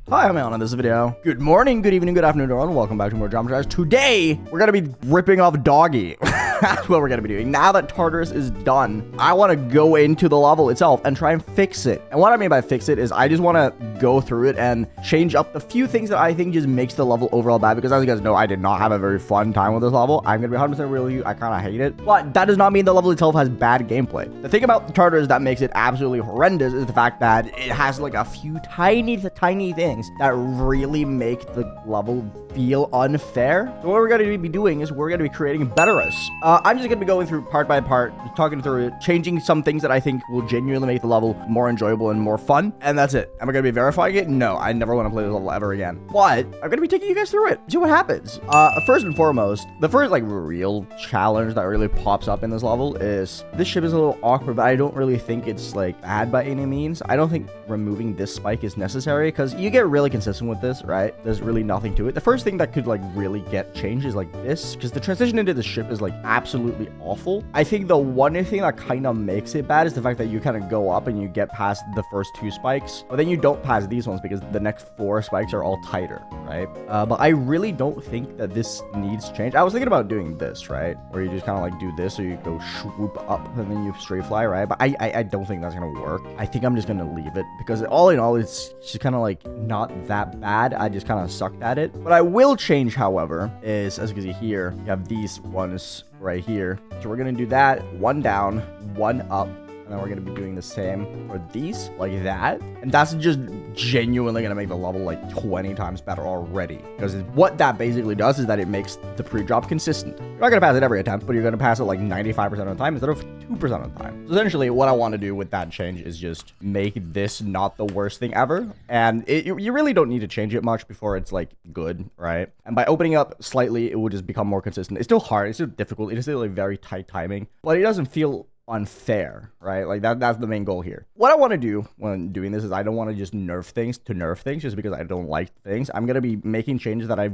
Hi, I'm Aeon in this video. Good morning, good evening, good afternoon, everyone. Welcome back to more Geometry Dash. Today, we're gonna be ripping off Doggie. That's what we're gonna be doing. Now that Tartarus is done, I want to go into the level itself and try and fix it. And what I mean by fix it is I just want to go through it and change up the few things that I think just makes the level overall bad. Because as you guys know, I did not have a very fun time with this level. I'm gonna be 100% real with you. I kind of hate it. But that does not mean the level itself has bad gameplay. The thing about Tartarus that makes it absolutely horrendous is the fact that it has like a few tiny things that really make the level feel unfair. So what we're going to be doing is we're going to be creating Tartarus. I'm just going to be going through part by part, talking through it, changing some things that I think will genuinely make the level more enjoyable and more fun. And that's it. Am I going to be verifying it? No, I never want to play this level ever again. But I'm going to be taking you guys through it. See what happens. First and foremost, the first like real challenge that really pops up in this level is this ship is a little awkward, but I don't really think it's like bad by any means. I don't think removing this spike is necessary because you get really consistent with this, right? There's really nothing to it. The first thing that could like really get changed is like this, because the transition into the ship is like absolutely awful. I think the one thing that kind of makes it bad is the fact that you kind of go up and you get past the first two spikes, but then you don't pass these ones because the next four spikes are all tighter, right? But I really don't think that this needs change. I was thinking about doing this, right? Where you just kind of like do this, so you go swoop up and then you straight fly, right? But I don't think that's gonna work. I think I'm just gonna leave it because all in all, it's just kind of like not that bad. I just kind of sucked at it. But I will change, however, is as you can see here, you have these ones right here. So we're gonna do that, one down, one up. And then we're going to be doing the same for these, like that. And that's just genuinely going to make the level like 20 times better already. Because what that basically does is that it makes the pre-drop consistent. You're not going to pass it every attempt, but you're going to pass it like 95% of the time instead of 2% of the time. So essentially, what I want to do with that change is just make this not the worst thing ever. And you really don't need to change it much before it's like good, right? And by opening up slightly, it will just become more consistent. It's still hard. It's still difficult. It is still like very tight timing, but it doesn't feel unfair, right? Like that's the main goal here. What I want to do when doing this is I don't want to just nerf things to nerf things just because I don't like things. I'm going to be making changes that I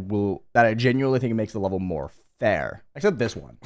genuinely think makes the level more fair, except this one.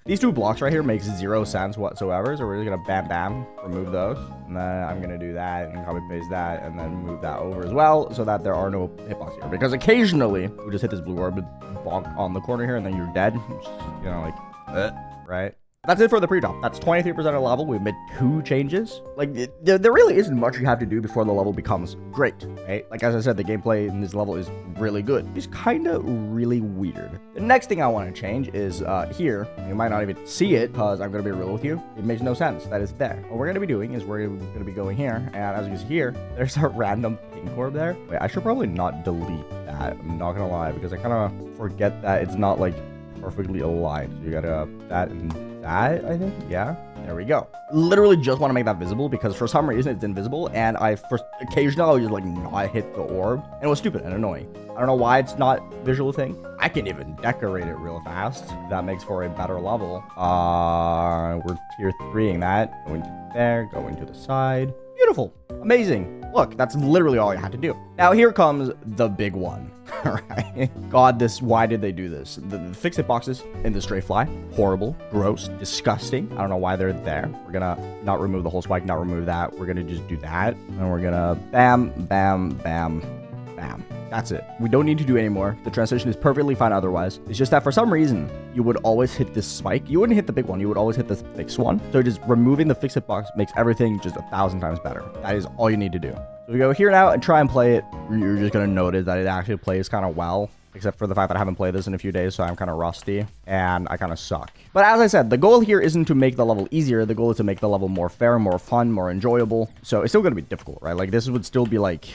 These two blocks right here makes zero sense whatsoever, so we're just gonna bam remove those, and then I'm gonna do that and copy paste that and then move that over as well so that there are no hitbox here, because occasionally we just hit this blue orb bonk on the corner here and then you're dead. Just, you know, like right. That's it for the pre-drop. That's 23% of the level. We've made 2 changes. Like, there really isn't much you have to do before the level becomes great, right? Like, as I said, the gameplay in this level is really good. It's kind of really weird. The next thing I want to change is here. You might not even see it because I'm going to be real with you. It makes no sense that it's there. What we're going to be doing is we're going to be going here. And as you can see here, there's a random pink orb there. Wait, I should probably not delete that. I'm not going to lie, because I kind of forget that it's not, like, perfectly aligned. So you got to that and that, I think. Yeah, there we go. Literally just want to make that visible because for some reason it's invisible, and occasionally I would just like not hit the orb, and it was stupid and annoying. I don't know why it's not visual thing. I can even decorate it real fast. That makes for a better level. We're tier 3ing that, going to there, going to the side. Beautiful, amazing. Look, that's literally all I had to do. Now here comes the big one. Right? God, why did they do this? The fix it boxes in the straight fly, horrible, gross, disgusting. I don't know why they're there. We're gonna not remove the whole spike, not remove that. We're gonna just do that, and we're gonna bam, bam, bam, bam. That's it. We don't need to do any more. The transition is perfectly fine otherwise. It's just that for some reason, you would always hit this spike. You wouldn't hit the big one. You would always hit the fixed one. So just removing the fix it box makes everything just 1,000 times better. That is all you need to do. So we go here now and try and play it. You're just going to notice that it actually plays kind of well, except for the fact that I haven't played this in a few days, so I'm kind of rusty and I kind of suck. But as I said, the goal here isn't to make the level easier. The goal is to make the level more fair, more fun, more enjoyable. So it's still going to be difficult, right? Like this would still be like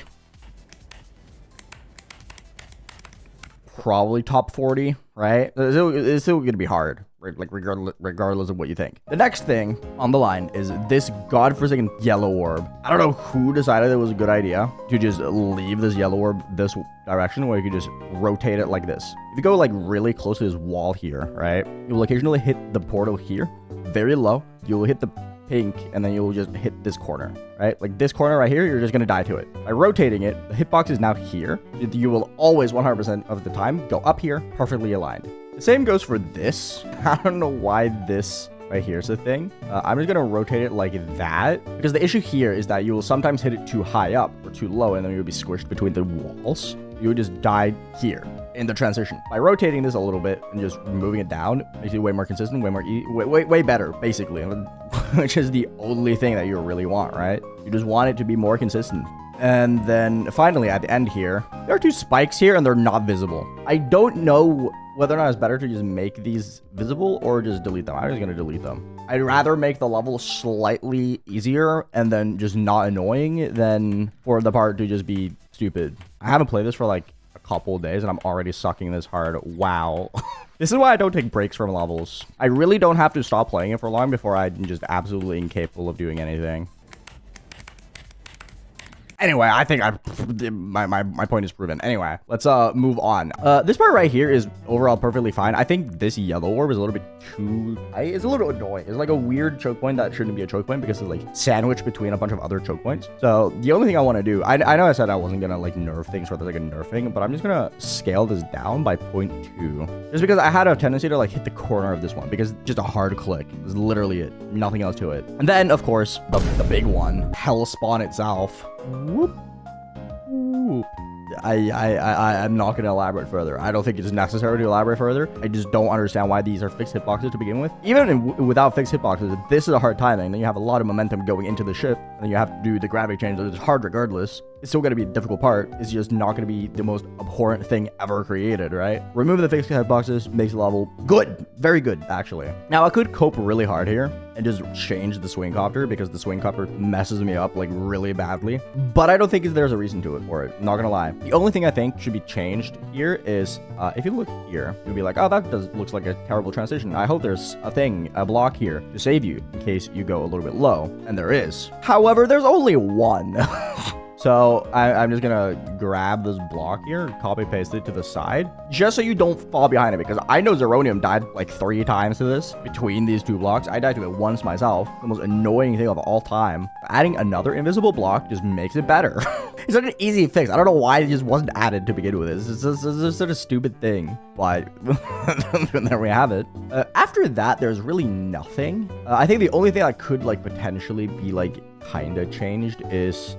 probably top 40, right? It's still going to be hard, right? Like regardless of what you think. The next thing on the line is this godforsaken yellow orb. I don't know who decided it was a good idea to just leave this yellow orb this direction, where you could just rotate it like this. If you go like really close to this wall here, right, you will occasionally hit the portal here very low. You will hit the pink, and then you'll just hit this corner, right? Like this corner right here, you're just gonna die to it. By rotating it, the hitbox is now here. You will always 100% of the time go up here, perfectly aligned. The same goes for this. I don't know why this right here's the thing. I'm just gonna rotate it like that, because the issue here is that you will sometimes hit it too high up or too low, and then you'll be squished between the walls. You would just die here in the transition. By rotating this a little bit and just moving it down, makes it way more consistent, way more way better, basically, which is the only thing that you really want, right? You just want it to be more consistent. And then finally at the end here, there are 2 spikes here and they're not visible. I don't know whether or not it's better to just make these visible or just delete them. I'm just gonna delete them. I'd rather make the level slightly easier and then just not annoying than for the part to just be stupid. I haven't played this for like a couple days and I'm already sucking this hard. Wow. This is why I don't take breaks from levels. I really don't have to stop playing it for long before I'm just absolutely incapable of doing anything. Anyway, I think my point is proven. Anyway, let's move on. This part right here is overall perfectly fine. I think this yellow orb is a little bit too high. It's a little annoying. It's like a weird choke point that shouldn't be a choke point because it's like sandwiched between a bunch of other choke points. So the only thing I want to do, I know I said I wasn't gonna like nerf things for like a nerfing, but I'm just gonna scale this down by 0.2, just because I had a tendency to like hit the corner of this one because just a hard click is literally it, nothing else to it. And then of course the big one, hell spawn itself. Whoop. Whoop. I'm not going to elaborate further. I don't think it's necessary to elaborate further. I just don't understand why these are fixed hitboxes to begin with. Even without fixed hitboxes, this is a hard timing. Then you have a lot of momentum going into the ship, and then you have to do the gravity change. It's hard regardless. It's still going to be a difficult part. It's just not going to be the most abhorrent thing ever created, right? Removing the fixed hitboxes makes the level good. Very good, actually. Now, I could cope really hard here and just change the swing copter because the swing copter messes me up like really badly. But I don't think there's a reason to it for it. Not gonna lie. The only thing I think should be changed here is if you look here, you'll be like, oh, that looks like a terrible transition. I hope there's a block here to save you in case you go a little bit low. And there is. However, there's only one. So I'm just gonna grab this block here, copy paste it to the side, just so you don't fall behind it, because I know Zeronium died like 3 times to this between these 2 blocks. I died to it once myself, the most annoying thing of all time. Adding another invisible block just makes it better. It's such an easy fix. I don't know why it just wasn't added to begin with. It's just such a stupid thing, but there we have it. After that, there's really nothing. I think the only thing that could like potentially be like kinda changed is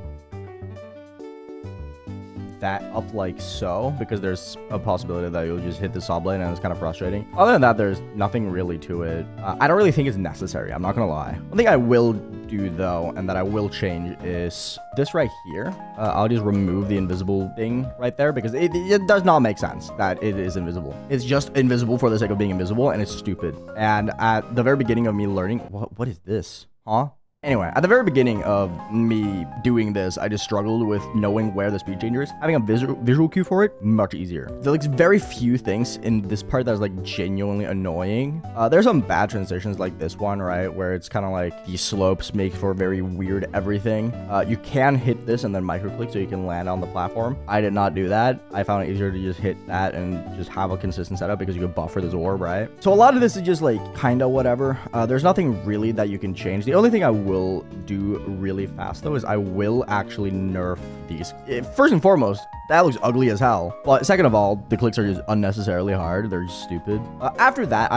that up like so, because there's a possibility that you'll just hit the saw blade and it's kind of frustrating. Other than that, there's nothing really to it. I don't really think it's necessary. I'm not gonna lie. One thing I will do though, and that I will change, is this right here. I'll just remove the invisible thing right there because it does not make sense that it is invisible. It's just invisible for the sake of being invisible, and it's stupid. And at the very beginning of me learning, what is this? Huh? Anyway, at the very beginning of me doing this, I just struggled with knowing where the speed changer is. Having a visual cue for it, much easier. There's like very few things in this part that's like genuinely annoying. There's some bad transitions like this one, right? Where it's kind of like these slopes make for very weird everything. You can hit this and then microclick so you can land on the platform. I did not do that. I found it easier to just hit that and just have a consistent setup because you can buffer this orb, right? So a lot of this is just like kind of whatever. There's nothing really that you can change. The only thing I will do really fast though is I will actually nerf these. First and foremost, that looks ugly as hell. But second of all, the clicks are just unnecessarily hard. They're just stupid. After that,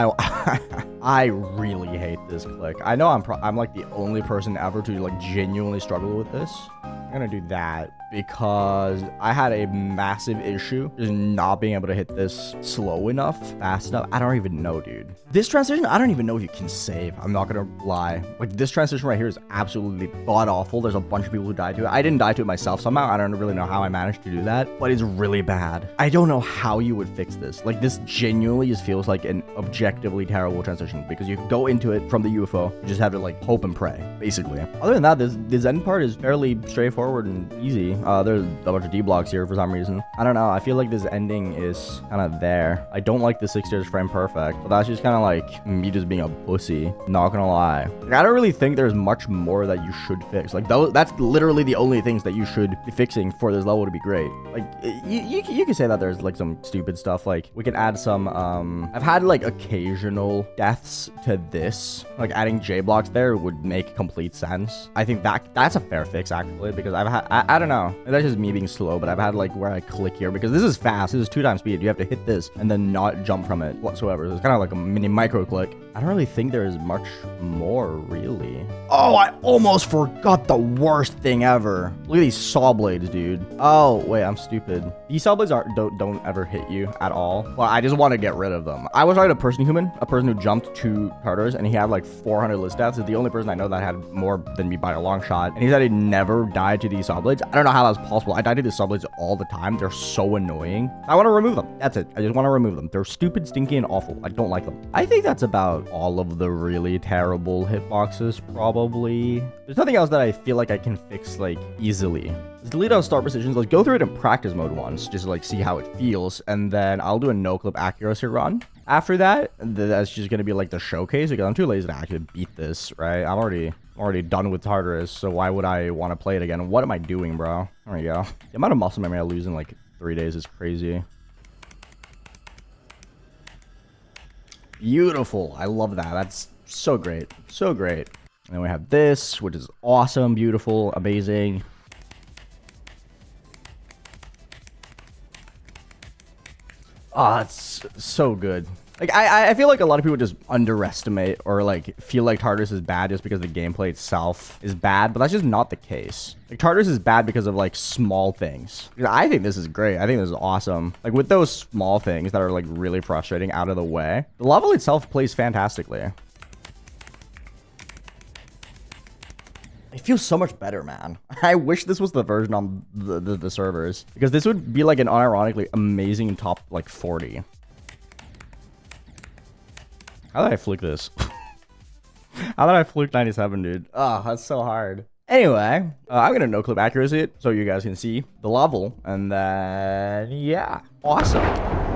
I really hate this click. I know I'm like the only person ever to like genuinely struggle with this. I'm gonna do that because I had a massive issue just not being able to hit this slow enough, fast enough. I don't even know, dude. This transition, I don't even know if you can save. I'm not gonna lie. Like this transition right here is absolutely god awful. There's a bunch of people who died to it. I didn't die to it myself somehow. I don't really know how I managed to do that, but it's really bad. I don't know how you would fix this. Like this genuinely just feels like an objectively terrible transition because you go into it from the UFO. You just have to like hope and pray, basically. Other than that, this end part is fairly straightforward and easy. There's a bunch of D blocks here for some reason. I don't know. I feel like this ending is kind of there. I don't like the 6 tiers frame perfect, but that's just kind of like me just being a pussy. Not gonna lie. Like, I don't really think there's much more that you should fix. Like that's literally the only things that you should be fixing for this level to be great. Like you can say that there's like some stupid stuff. Like we can add some. I've had like occasional deaths to this. Like adding J blocks there would make complete sense. I think that's a fair fix actually because I've had I don't know. That's just me being slow, but I've had like where I click here because this is fast. This is 2 times speed. You have to hit this and then not jump from it whatsoever. So it's kind of like a mini micro click. I don't really think there's much more, really. Oh, I almost forgot the worst thing ever. Look at these saw blades, dude. Oh, wait, I'm stupid. These saw blades don't ever hit you at all. Well, I just want to get rid of them. I was talking to a person who jumped to Tartarus, and he had like 400 list deaths. He's the only person I know that had more than me by a long shot. And he said he never died to these saw blades. I don't know how that's possible. I died to these saw blades all the time. They're so annoying. I want to remove them. That's it. I just want to remove them. They're stupid, stinky, and awful. I don't like them. I think that's about all of the really terrible hitboxes, probably. There's nothing else that I feel like I can fix, like, easily. Let's delete out start precisions. Let's go through it in practice mode once, just to, like, see how it feels, and then I'll do a no-clip accuracy run. After that, that's just gonna be, like, the showcase, because I'm too lazy to actually beat this, right? I'm already done with Tartarus, so why would I want to play it again? What am I doing, bro? There we go. The amount of muscle memory I lose in, like, 3 days is crazy. Beautiful. I love that. That's so great. So great. And then we have this, which is awesome, beautiful, amazing. Ah, it's so good. Like, I feel like a lot of people just underestimate or, like, feel like Tardis is bad just because the gameplay itself is bad, but that's just not the case. Like, Tardis is bad because of, like, small things. I think this is great. I think this is awesome. Like, with those small things that are, like, really frustrating out of the way, the level itself plays fantastically. It feels so much better, man. I wish this was the version on the servers, because this would be, like, an unironically amazing top, like, 40. How did I flick this? How did I flick 97, dude? Oh, that's so hard. Anyway, I'm gonna no-clip accuracy it so you guys can see the level, and then, yeah. Awesome.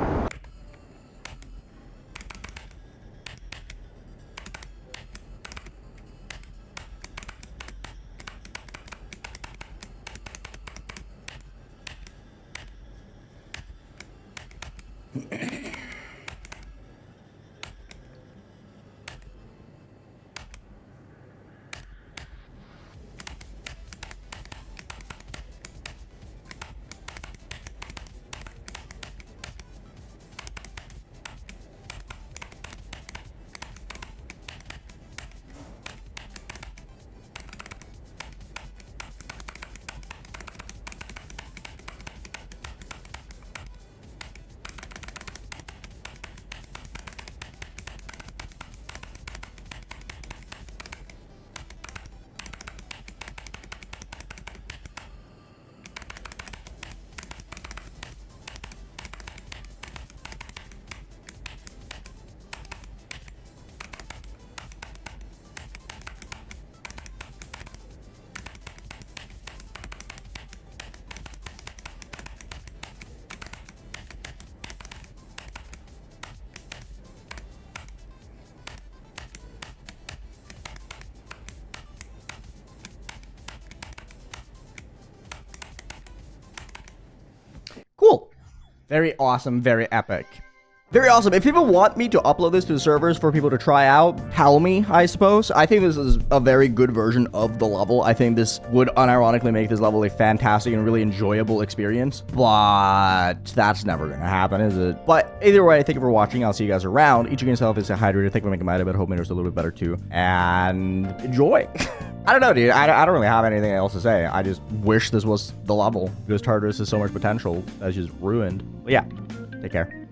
Cool. Very awesome, very epic. Very awesome. If people want me to upload this to the servers for people to try out, tell me, I suppose. I think this is a very good version of the level. I think this would unironically make this level a fantastic and really enjoyable experience. But that's never going to happen, is it? But either way, thank you for watching. I'll see you guys around. Eat your yourself is a hydrator. Thank you for making my day, but hope it was a little bit better too. And enjoy. I don't know, dude. I don't really have anything else to say. I just wish this was the level, because Tartarus has so much potential that's just ruined. But yeah, take care.